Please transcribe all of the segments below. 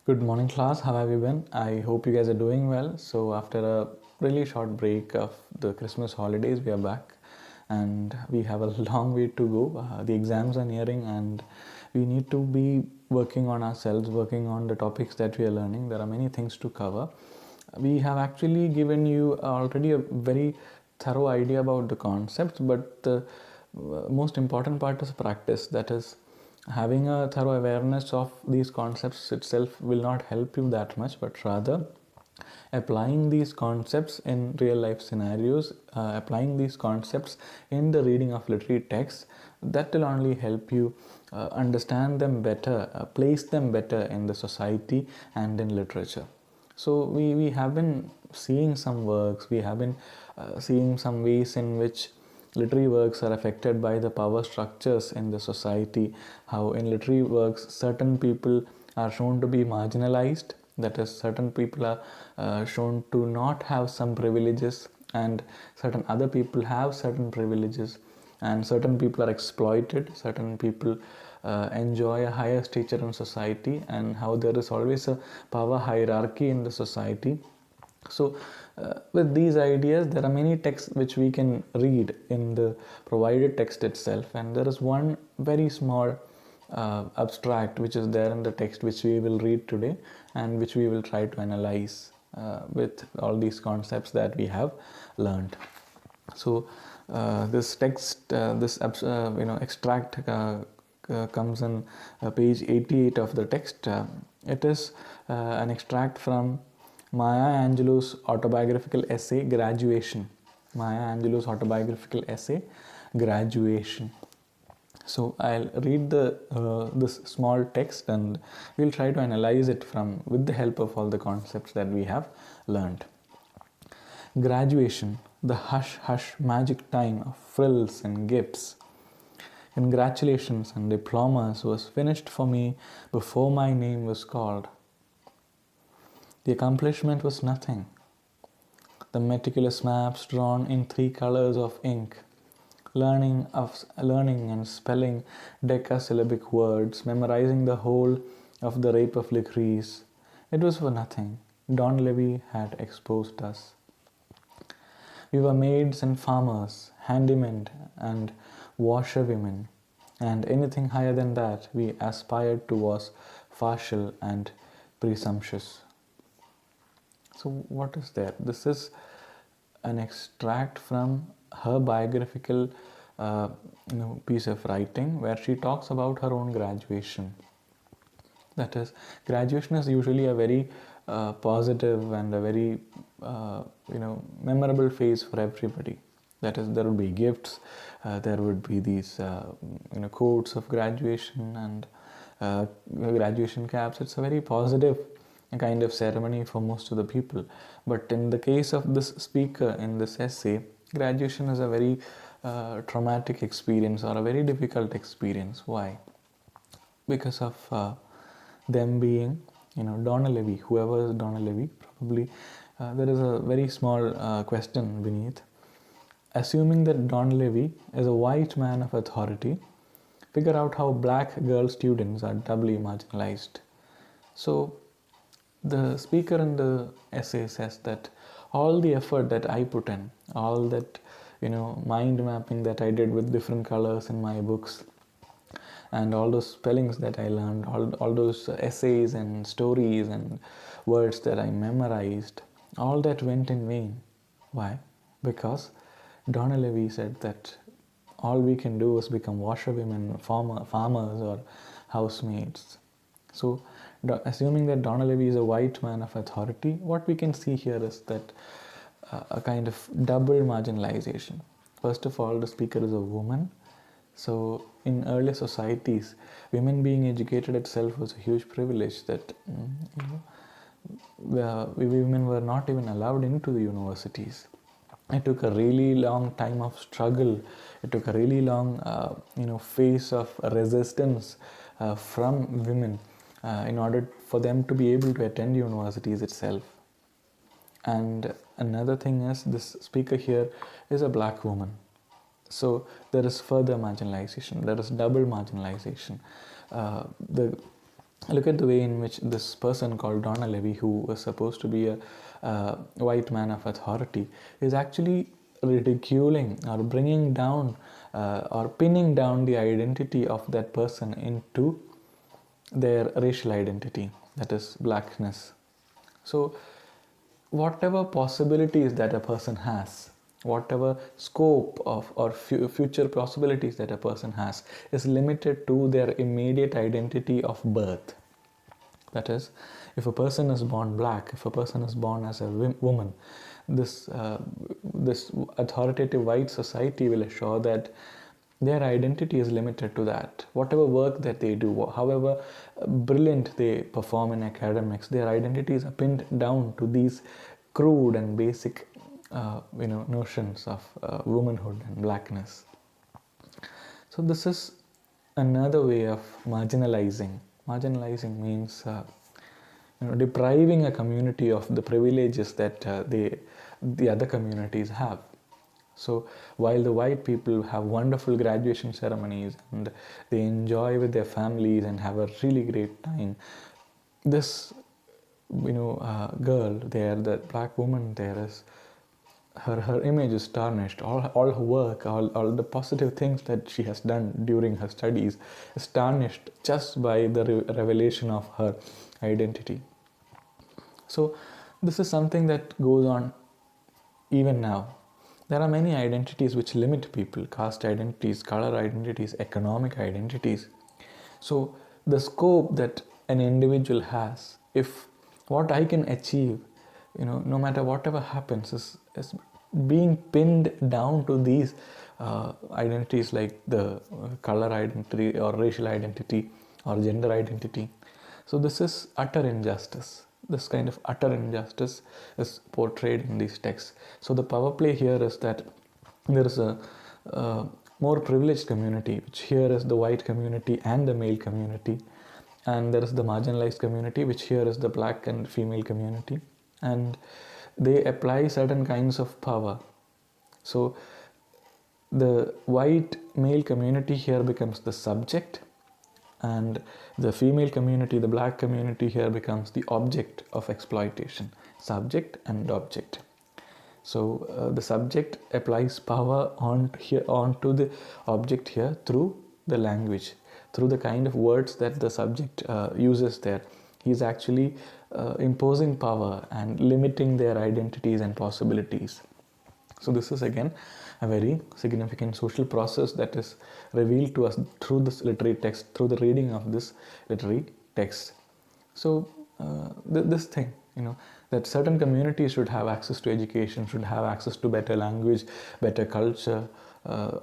Good morning, class. How have you been? I hope you guys are doing well. So, after a really short break of the Christmas holidays, we are back and we have a long way to go. The exams are nearing, and we need to be working on ourselves, working on the topics that we are learning. There are many things to cover. We have actually given you already a very thorough idea about the concepts, but the most important part is practice. That is, having a thorough awareness of these concepts itself will not help you that much, but rather applying these concepts in real life scenarios, applying these concepts in the reading of literary texts, that will only help you understand them better, place them better in the society and in literature. So we have been seeing some works, we have been seeing some ways in which literary works are affected by the power structures in the society, how in literary works certain people are shown to be marginalized, that is, certain people are shown to not have some privileges, and certain other people have certain privileges, and certain people are exploited, certain people enjoy a higher stature in society, and how there is always a power hierarchy in the society. So, with these ideas, there are many texts which we can read in the provided text itself, and there is one very small abstract which is there in the text which we will read today and which we will try to analyze with all these concepts that we have learned. So, this text, this extract comes in page 88 of the text. It is an extract from Maya Angelou's autobiographical essay Graduation. Maya Angelou's autobiographical essay Graduation. So I'll read this small text and we'll try to analyze it from with the help of all the concepts that we have learned. Graduation, the hush hush magic time of frills and gifts. Congratulations and diplomas was finished for me before my name was called. The accomplishment was nothing. The meticulous maps drawn in 3 colors of ink, learning and spelling decasyllabic words, memorizing the whole of the Rape of Lucrece. It was for nothing. Donlevy had exposed us. We were maids and farmers, handymen and washerwomen, and anything higher than that we aspired to was partial and presumptuous. So, what is there? This is an extract from her biographical piece of writing where she talks about her own graduation. That is, graduation is usually a very positive and a very memorable phase for everybody. That is, there would be gifts, there would be these quotes of graduation and graduation caps. It's a very positive kind of ceremony for most of the people. But in the case of this speaker in this essay, graduation is a very traumatic experience or a very difficult experience. Why? Because of them being, Donlevy, whoever is Donlevy, probably there is a very small question beneath. Assuming that Donlevy is a white man of authority, figure out how black girl students are doubly marginalized. So, the speaker in the essay says that all the effort that I put in, all that mind mapping that I did with different colors in my books, and all those spellings that I learned, all those essays and stories and words that I memorized, all that went in vain. Why? Because Donlevy said that all we can do is become washerwomen, farmers or housemaids. So, assuming that Donlevy is a white man of authority, what we can see here is that a kind of double marginalization. First of all, the speaker is a woman. So, in earlier societies, women being educated itself was a huge privilege that women were not even allowed into the universities. It took a really long time of struggle. It took a really long, phase of resistance from women in order for them to be able to attend universities itself. And another thing is, this speaker here is a black woman. So there is further marginalization. There is double marginalization. The Look at the way in which this person called Donna Levy, who was supposed to be a white man of authority, is actually ridiculing or bringing down or pinning down the identity of that person into their racial identity, that is blackness. So whatever possibilities that a person has, whatever scope of or future possibilities that a person has, is limited to their immediate identity of birth. That is, if a person is born black, if a person is born as a woman, this authoritative white society will assure that their identity is limited to that. Whatever work that they do, however brilliant they perform in academics, their identities are pinned down to these crude and basic notions of womanhood and blackness. So this is another way of marginalizing. Marginalizing means depriving a community of the privileges that the other communities have. So while the white people have wonderful graduation ceremonies and they enjoy with their families and have a really great time, this girl there, the black woman there, is her image is tarnished. All her work, all the positive things that she has done during her studies is tarnished just by the revelation of her identity. So this is something that goes on even now. There are many identities which limit people: caste identities, color identities, economic identities. So the scope that an individual has, if what I can achieve, no matter whatever happens, is being pinned down to these identities, like the color identity or racial identity or gender identity. So this is utter injustice. This kind of utter injustice is portrayed in these texts. So the power play here is that there is a more privileged community, which here is the white community and the male community, and there is the marginalized community, which here is the black and female community, and they apply certain kinds of power. So the white male community here becomes the subject, and the female community, the black community, here becomes the object of exploitation. Subject and object. So the subject applies power onto the object here through the language, through the kind of words that the subject uses there. He is actually imposing power and limiting their identities and possibilities. So this is again a very significant social process that is revealed to us through this literary text, through the reading of this literary text. So this thing, that certain communities should have access to education, should have access to better language, better culture,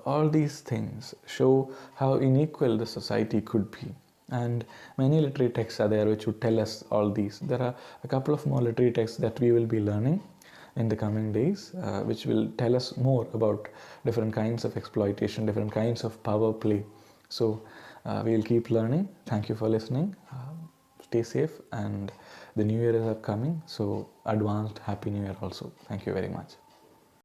all these things show how unequal the society could be. And many literary texts are there which would tell us all these. There are a couple of more literary texts that we will be learning in the coming days, which will tell us more about different kinds of exploitation, different kinds of power play. So we'll keep learning. Thank you for listening. Stay safe, and the new year is upcoming, so advanced happy new year also. Thank you very much.